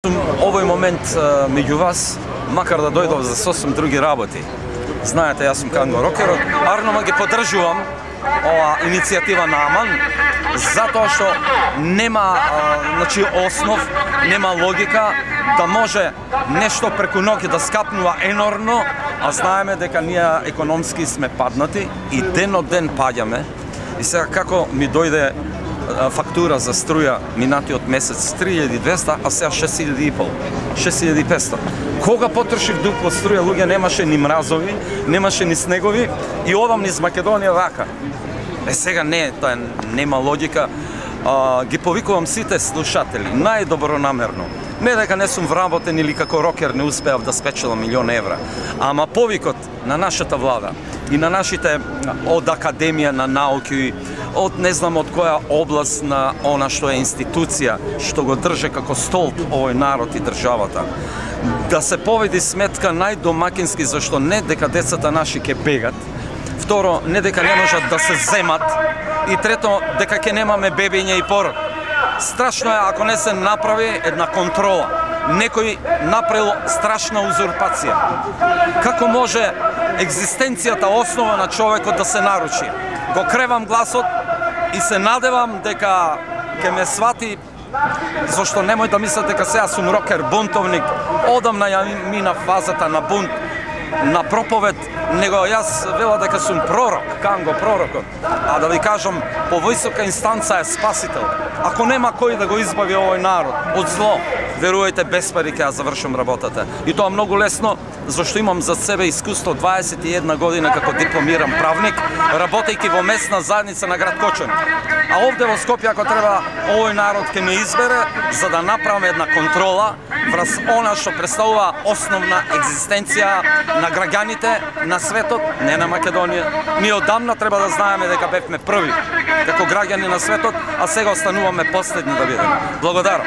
Овој момент меѓу вас, макар да дојдов за сосем други работи. Знаете, јас сум Канго рокерот, арно ги поддржувам ова иницијатива на Аман, затоа што нема основ, нема логика да може нешто преку ноќ да скапнува енормно, а знаеме дека ние економски сме паднати и ден од ден паѓаме. И сега како ми дојде фактура за струја минатиот месец 3200, а сега 6500, 6500. Кога потрошив дупло струја, луѓе, немаше ни мразови, немаше ни снегови и одам низ Македонија вака. Сега не, тоа нема логика. Ги повикувам сите слушатели, најдобронамерно. Не дека не сум вработен или како рокер не успеав да спечелам 1.000.000 евра, ама повикот на нашата влада и на нашите од Академија на науки, од не знам од која област на она што е институција, што го држе како столб овој народ и државата, да се поведи сметка најдомакински, зашто не дека децата наши ќе бегат, второ, не дека не можат да се земат, и трето, дека ќе немаме бебиња и пород. Страшно е ако не се направи една контрола. Некој направил страшна узурпација. Како може екзистенцијата, основа на човекот да се наруши? Го кревам гласот и се надевам дека ќе ме свати, зашто немој да мислите дека сега сум рокер, бунтовник, одамна ја мина фазата на бунт, на проповед, него јас вела дека сум пророк, Канго пророкот. А да ви кажам, повисока инстанца е спасител. Ако нема кој да го избави овој народ од зло, верувајте, без пари ќе ја завршам работата. И тоа многу лесно, зашто имам за себе искуство 21 година како дипломиран правник, работејќи во местна заедница на град Кочани. А овде во Скопје, ако треба, овој народ ќе ме избере за да направиме една контрола врз она што представува основна екзистенција на граѓаните на светот, не на Македонија. Ние одамна треба да знаеме дека бевме први како граѓани на светот, а сега остануваме последни да бидеме. Благодарам.